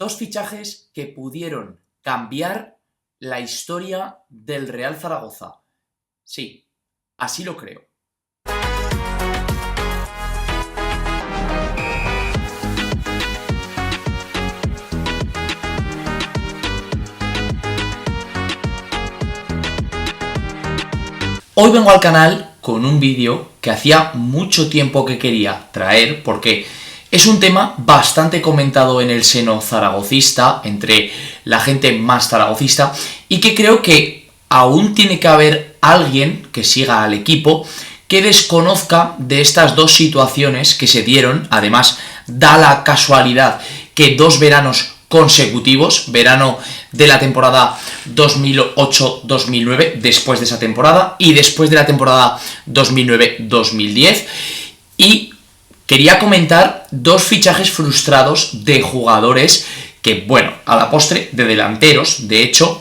Dos fichajes que pudieron cambiar la historia del Real Zaragoza. Sí, así lo creo. Hoy vengo al canal con un vídeo que hacía mucho tiempo que quería traer porque es un tema bastante comentado en el seno zaragocista, entre la gente más zaragocista, y que creo que aún tiene que haber alguien que siga al equipo que desconozca de estas dos situaciones que se dieron. Además, da la casualidad que dos veranos consecutivos, verano de la temporada 2008-2009, después de esa temporada, y después de la temporada 2009-2010, y quería comentar dos fichajes frustrados de jugadores que, bueno, a la postre, de delanteros, de hecho,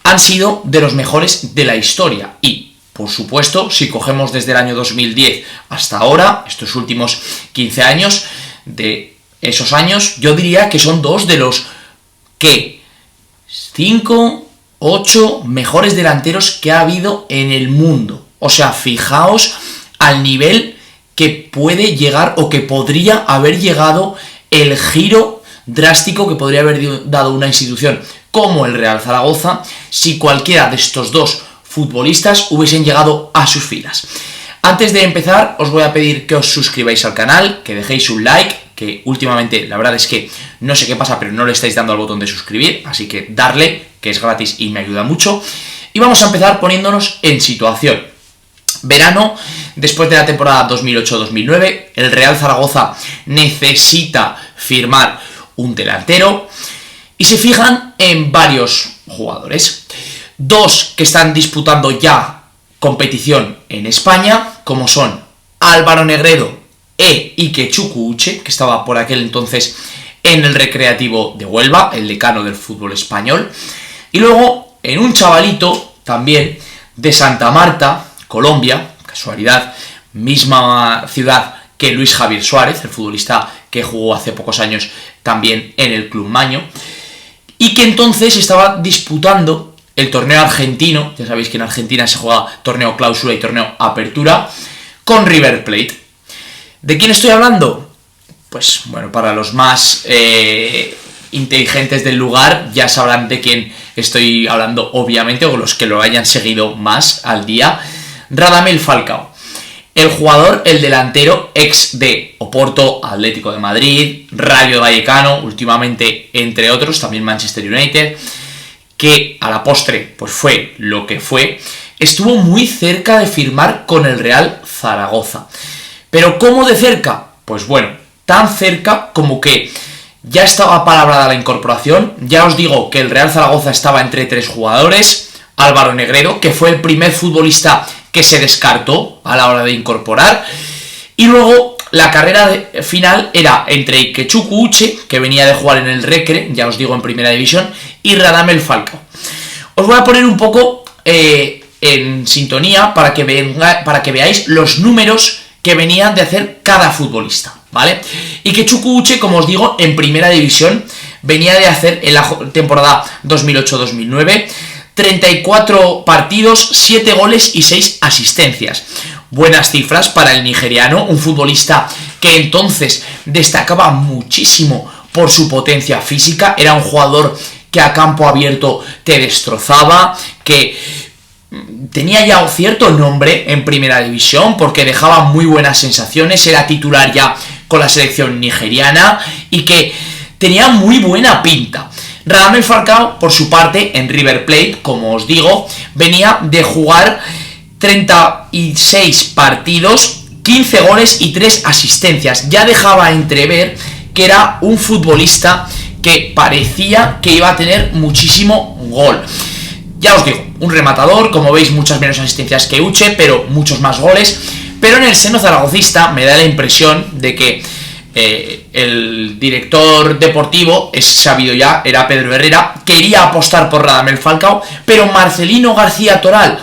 han sido de los mejores de la historia. Y, por supuesto, si cogemos desde el año 2010 hasta ahora, estos últimos 15 años, de esos años, yo diría que son dos de los 5, 8 mejores delanteros que ha habido en el mundo. O sea, fijaos al nivel que puede llegar o que podría haber llegado el giro drástico que podría haber dado una institución como el Real Zaragoza si cualquiera de estos dos futbolistas hubiesen llegado a sus filas. Antes de empezar, os voy a pedir que os suscribáis al canal, que dejéis un like, que últimamente la verdad es que no sé qué pasa, pero no le estáis dando al botón de suscribir, así que darle, que es gratis y me ayuda mucho. Y vamos a empezar poniéndonos en situación. Verano, después de la temporada 2008-2009, el Real Zaragoza necesita firmar un delantero y se fijan en varios jugadores. Dos que están disputando ya competición en España, como son Álvaro Negredo e Ike Chukwueze, que estaba por aquel entonces en el Recreativo de Huelva, el decano del fútbol español. Y luego en un chavalito también de Santa Marta, Colombia, casualidad, misma ciudad que Luis Javier Suárez, el futbolista que jugó hace pocos años también en el Club Maño, y que entonces estaba disputando el torneo argentino. Ya sabéis que en Argentina se juega torneo clausura y torneo apertura, con River Plate. ¿De quién estoy hablando? Pues bueno, para los más inteligentes del lugar ya sabrán de quién estoy hablando, obviamente, o los que lo hayan seguido más al día. Radamel Falcao, el jugador, el delantero, ex de Oporto, Atlético de Madrid, Rayo Vallecano, últimamente entre otros, también Manchester United, que a la postre pues fue lo que fue, estuvo muy cerca de firmar con el Real Zaragoza. ¿Pero cómo de cerca? Pues bueno, tan cerca como que ya estaba palabrada la incorporación. Ya os digo que el Real Zaragoza estaba entre tres jugadores: Álvaro Negredo, que fue el primer futbolista que se descartó a la hora de incorporar, y luego la carrera final era entre Ike Chukwueze, que venía de jugar en el Recre, ya os digo, en primera división, y Radamel Falcao. Os voy a poner un poco en sintonía para que veáis los números que venían de hacer cada futbolista, ¿vale? Ike Chukwueze, como os digo, en primera división venía de hacer en la temporada 2008-2009 34 partidos, 7 goles y 6 asistencias. Buenas cifras para el nigeriano, un futbolista que entonces destacaba muchísimo por su potencia física. Era un jugador que a campo abierto te destrozaba, que tenía ya un cierto nombre en primera división porque dejaba muy buenas sensaciones, era titular ya con la selección nigeriana y que tenía muy buena pinta. Radamel Falcao, por su parte, en River Plate, como os digo, venía de jugar 36 partidos, 15 goles y 3 asistencias. Ya dejaba entrever que era un futbolista que parecía que iba a tener muchísimo gol. Ya os digo, un rematador, como veis, muchas menos asistencias que Uche, pero muchos más goles. Pero en el seno zaragocista me da la impresión de que el director deportivo, es sabido ya, era Pedro Herrera, quería apostar por Radamel Falcao, pero Marcelino García Toral,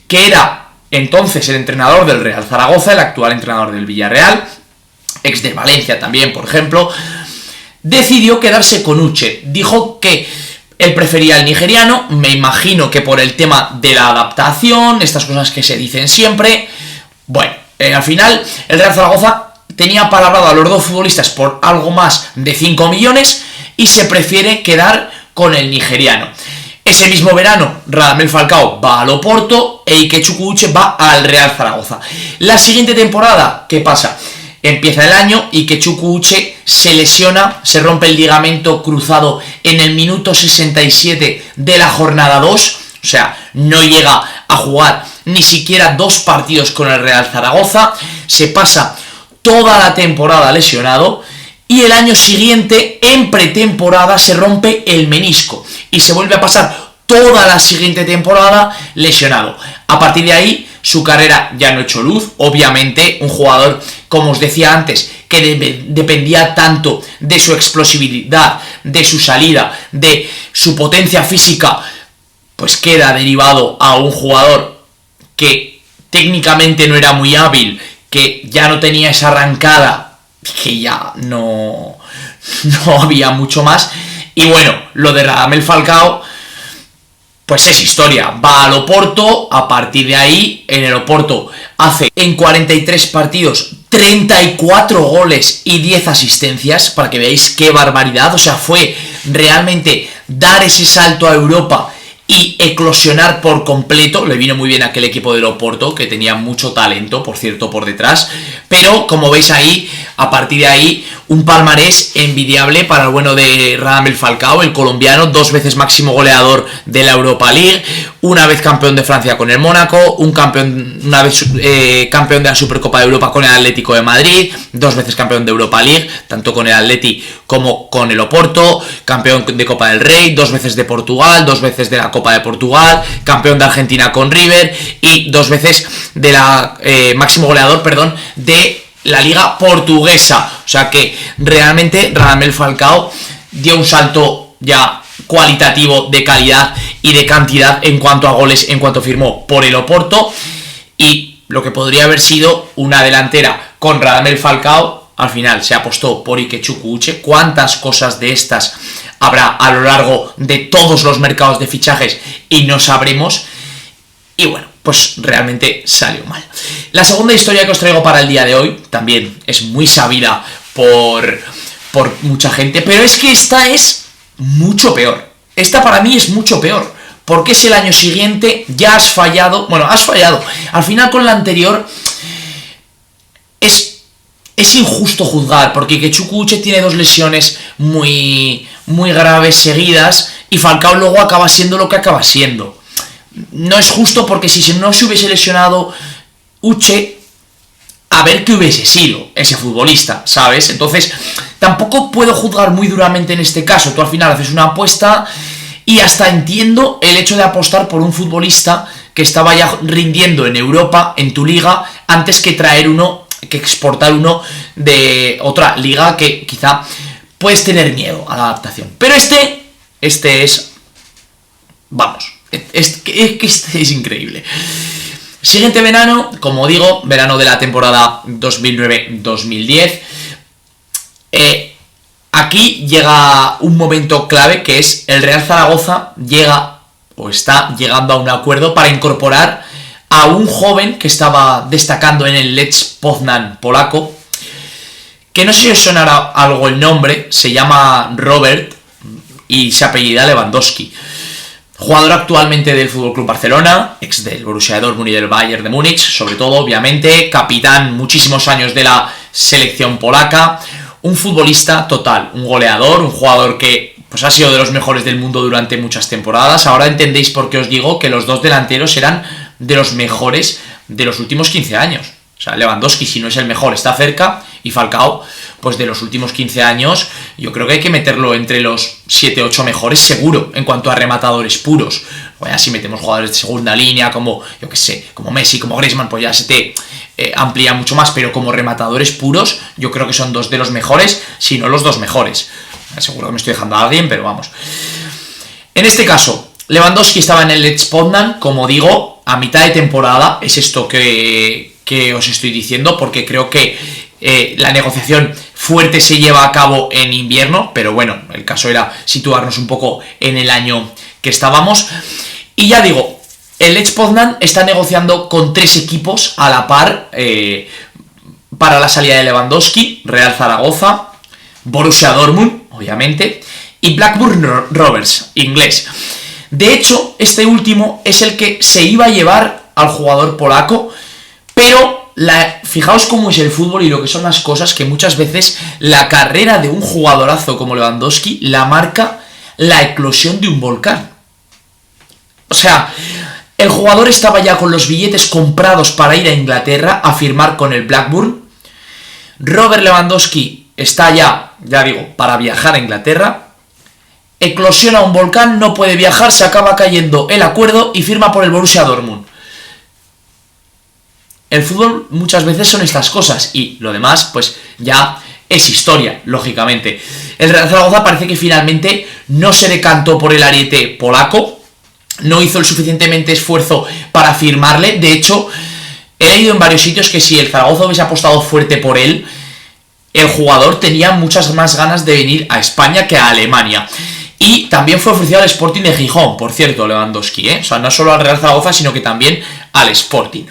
que era entonces el entrenador del Real Zaragoza, el actual entrenador del Villarreal, ex de Valencia también, por ejemplo, decidió quedarse con Uche. Dijo que él prefería al nigeriano, me imagino que por el tema de la adaptación, estas cosas que se dicen siempre. Bueno, al final el Real Zaragoza tenía palabrado a los dos futbolistas por algo más de 5 millones y se prefiere quedar con el nigeriano. Ese mismo verano, Radamel Falcao va al Oporto e Ikechukwu Uche va al Real Zaragoza. La siguiente temporada, ¿qué pasa? Empieza el año y Ikechukwu Uche se lesiona, se rompe el ligamento cruzado en el minuto 67 de la jornada 2, o sea, no llega a jugar ni siquiera 2 partidos con el Real Zaragoza, se pasa toda la temporada lesionado y el año siguiente, en pretemporada, se rompe el menisco y se vuelve a pasar toda la siguiente temporada lesionado. A partir de ahí, su carrera ya no echó luz. Obviamente, un jugador, como os decía antes, que dependía tanto de su explosividad, de su salida, de su potencia física, pues queda derivado a un jugador que técnicamente no era muy hábil, que ya no tenía esa arrancada, que ya no había mucho más. Y bueno, lo de Radamel Falcao, pues es historia. Va al Oporto, a partir de ahí, en el Oporto hace en 43 partidos 34 goles y 10 asistencias, para que veáis qué barbaridad. O sea, fue realmente dar ese salto a Europa y eclosionar por completo. Le vino muy bien a aquel equipo del Oporto, que tenía mucho talento, por cierto, por detrás. Pero, como veis ahí, a partir de ahí, un palmarés envidiable para el bueno de Radamel Falcao, el colombiano, 2 veces máximo goleador de la Europa League, una vez campeón de Francia con el Mónaco, una vez campeón de la Supercopa de Europa con el Atlético de Madrid, 2 veces campeón de Europa League, tanto con el Atleti como con el Oporto, campeón de Copa del Rey, 2 veces de Portugal, 2 veces de la Copa de Portugal, campeón de Argentina con River y 2 veces de la máximo goleador, de la liga portuguesa. O sea que realmente Radamel Falcao dio un salto ya cualitativo de calidad y de cantidad en cuanto a goles, en cuanto firmó por el Oporto, y lo que podría haber sido una delantera con Radamel Falcao, al final se apostó por Ikechukwu Uche. ¿Cuántas cosas de estas habrá a lo largo de todos los mercados de fichajes y no sabremos? Y bueno, pues realmente salió mal. La segunda historia que os traigo para el día de hoy también es muy sabida por mucha gente, pero es que esta es mucho peor. Esta para mí es mucho peor, porque si el año siguiente ya has fallado. Bueno, has fallado. Al final con la anterior es injusto juzgar, porque Ikechukwu Uche tiene 2 lesiones muy graves seguidas y Falcao luego acaba siendo lo que acaba siendo. No es justo, porque si no se hubiese lesionado Uche, a ver qué hubiese sido ese futbolista, ¿sabes? Entonces, tampoco puedo juzgar muy duramente en este caso. Tú al final haces una apuesta y hasta entiendo el hecho de apostar por un futbolista que estaba ya rindiendo en Europa, en tu liga, antes que exportar uno de otra liga que quizá puedes tener miedo a la adaptación. Pero este es... Vamos... Es que este es increíble. Siguiente verano, como digo, verano de la temporada 2009-2010. Aquí llega un momento clave, que es el Real Zaragoza está llegando a un acuerdo para incorporar a un joven que estaba destacando en el Lech Poznan polaco, que no sé si os sonará algo el nombre. Se llama Robert y se apellida Lewandowski. Jugador actualmente del FC Barcelona, ex del Borussia Dortmund y del Bayern de Múnich, sobre todo, obviamente, capitán muchísimos años de la selección polaca, un futbolista total, un goleador, un jugador que pues ha sido de los mejores del mundo durante muchas temporadas. Ahora entendéis por qué os digo que los 2 delanteros eran de los mejores de los últimos 15 años. O sea, Lewandowski, si no es el mejor, está cerca, y Falcao, pues de los últimos 15 años, yo creo que hay que meterlo entre los 7-8 mejores seguro, en cuanto a rematadores puros. Bueno, si metemos jugadores de segunda línea, como, yo que sé, como Messi, como Griezmann, pues ya se te amplía mucho más, pero como rematadores puros, yo creo que son 2 de los mejores, si no los 2 mejores. Seguro que me estoy dejando a alguien, pero vamos. En este caso, Lewandowski estaba en el Lech Poznan, como digo, a mitad de temporada. Es esto que os estoy diciendo, porque creo que la negociación fuerte se lleva a cabo en invierno, pero bueno, el caso era situarnos un poco en el año que estábamos. Y ya digo, el Lech Poznan está negociando con 3 equipos a la par para la salida de Lewandowski: Real Zaragoza, Borussia Dortmund, obviamente, y Blackburn Rovers, inglés. De hecho, este último es el que se iba a llevar al jugador polaco, pero fijaos cómo es el fútbol y lo que son las cosas, que muchas veces la carrera de un jugadorazo como Lewandowski la marca la eclosión de un volcán. O sea, el jugador estaba ya con los billetes comprados para ir a Inglaterra a firmar con el Blackburn. Robert Lewandowski está ya digo, para viajar a Inglaterra. Eclosiona un volcán, no puede viajar, se acaba cayendo el acuerdo y firma por el Borussia Dortmund. El fútbol muchas veces son estas cosas y lo demás pues ya es historia, lógicamente. El Real Zaragoza parece que finalmente no se decantó por el ariete polaco, no hizo el suficientemente esfuerzo para firmarle. De hecho, he leído en varios sitios que si el Zaragoza hubiese apostado fuerte por él, el jugador tenía muchas más ganas de venir a España que a Alemania. Y también fue ofrecido al Sporting de Gijón, por cierto, Lewandowski, O sea, no solo al Real Zaragoza, sino que también al Sporting.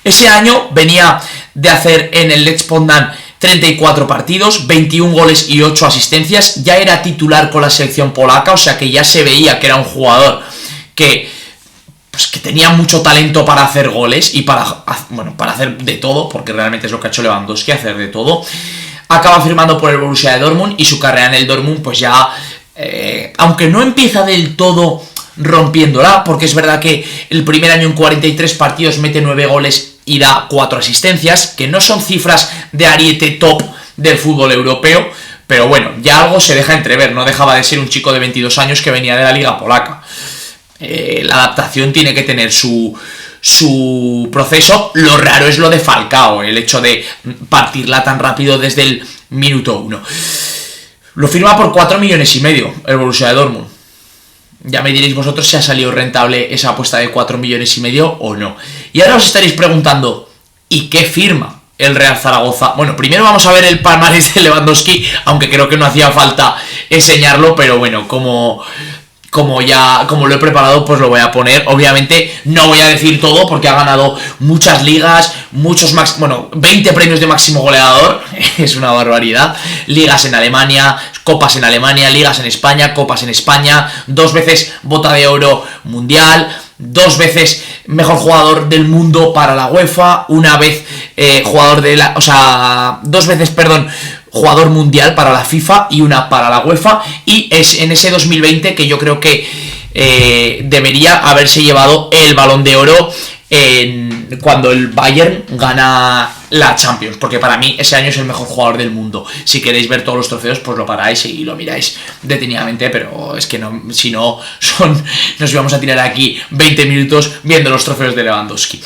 Ese año venía de hacer en el Lech Poznan 34 partidos, 21 goles y 8 asistencias. Ya era titular con la selección polaca, o sea que ya se veía que era un jugador que tenía mucho talento para hacer goles y para hacer de todo, porque realmente es lo que ha hecho Lewandowski, hacer de todo. Acaba firmando por el Borussia de Dortmund y su carrera en el Dortmund pues ya... aunque no empieza del todo rompiéndola, porque es verdad que el primer año en 43 partidos mete 9 goles y da 4 asistencias, que no son cifras de ariete top del fútbol europeo, pero bueno, ya algo se deja entrever. No dejaba de ser un chico de 22 años que venía de la liga polaca. La adaptación tiene que tener su proceso. Lo raro es lo de Falcao, el hecho de partirla tan rápido desde el minuto 1. Lo firma por 4,5 millones el Borussia de Dortmund. Ya me diréis vosotros si ha salido rentable esa apuesta de 4,5 millones o no. Y ahora os estaréis preguntando, ¿y qué firma el Real Zaragoza? Bueno, primero vamos a ver el palmarés de Lewandowski, aunque creo que no hacía falta enseñarlo, pero bueno, como lo he preparado, pues lo voy a poner. Obviamente no voy a decir todo porque ha ganado muchas ligas, 20 premios de máximo goleador, es una barbaridad. Ligas en Alemania, copas en Alemania, ligas en España, copas en España, 2 veces bota de oro mundial, 2 veces mejor jugador del mundo para la UEFA, 2 veces, jugador mundial para la FIFA y una para la UEFA. Y es en ese 2020 que yo creo que debería haberse llevado el Balón de Oro cuando el Bayern gana la Champions, porque para mí ese año es el mejor jugador del mundo. Si queréis ver todos los trofeos, pues lo paráis y lo miráis detenidamente, pero es que no, si no nos íbamos a tirar aquí 20 minutos viendo los trofeos de Lewandowski.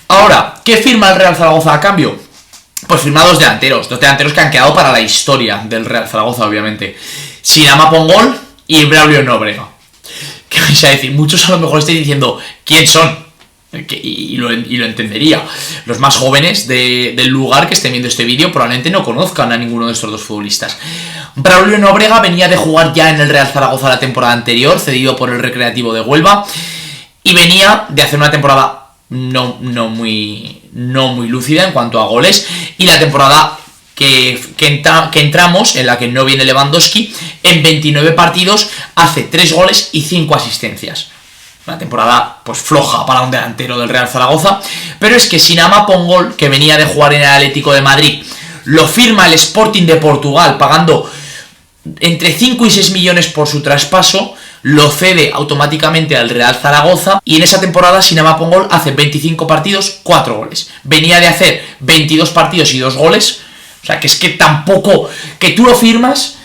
Ahora, ¿qué firma el Real Zaragoza a cambio? Pues firma 2 delanteros que han quedado para la historia del Real Zaragoza, obviamente. Sinama Pongol y Braulio Nóbrega. ¿Qué vais a decir? Muchos a lo mejor estáis diciendo, ¿quién son? Y lo entendería. Los más jóvenes del lugar que estén viendo este vídeo probablemente no conozcan a ninguno de estos 2 futbolistas. Braulio Nóbrega venía de jugar ya en el Real Zaragoza la temporada anterior, cedido por el Recreativo de Huelva, y venía de hacer una temporada no muy lúcida en cuanto a goles, y la temporada que entramos, en la que no viene Lewandowski, en 29 partidos hace 3 goles y 5 asistencias. Una temporada pues floja para un delantero del Real Zaragoza, pero es que Sinama Pongol, que venía de jugar en el Atlético de Madrid, lo firma el Sporting de Portugal pagando entre 5 y 6 millones por su traspaso, lo cede automáticamente al Real Zaragoza, y en esa temporada Sinama Pongol hace 25 partidos, 4 goles. Venía de hacer 22 partidos y 2 goles, o sea que es que tampoco, que tú lo firmas,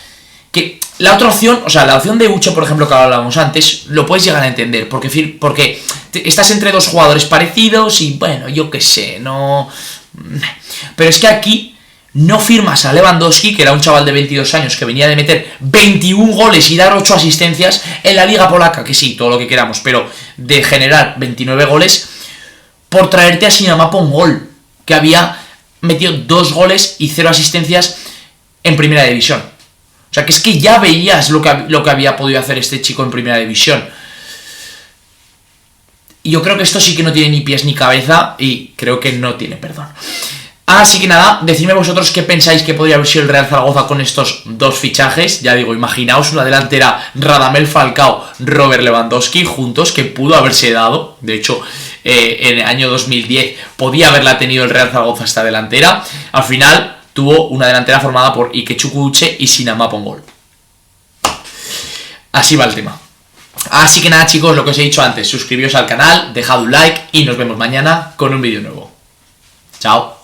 que la otra opción, o sea, la opción de Ucho, por ejemplo, que hablábamos antes, lo puedes llegar a entender, porque estás entre 2 jugadores parecidos y bueno, yo qué sé, no... Pero es que aquí no firmas a Lewandowski, que era un chaval de 22 años que venía de meter 21 goles y dar 8 asistencias en la liga polaca, que sí, todo lo que queramos, pero de generar 29 goles, por traerte a Sinama Pongol, que había metido 2 goles y 0 asistencias en primera división. O sea, que es que ya veías lo que había podido hacer este chico en primera división. Y yo creo que esto sí que no tiene ni pies ni cabeza y creo que no tiene perdón. Así que nada, decidme vosotros qué pensáis que podría haber sido el Real Zaragoza con estos dos fichajes. Ya digo, imaginaos una delantera Radamel Falcao, Robert Lewandowski juntos, que pudo haberse dado. De hecho, en el año 2010 podía haberla tenido el Real Zaragoza esta delantera. Al final tuvo una delantera formada por Ike Chukwueze y Sinama Pongol. Así va el tema. Así que nada, chicos, lo que os he dicho antes, suscribíos al canal, dejad un like y nos vemos mañana con un vídeo nuevo. Chao.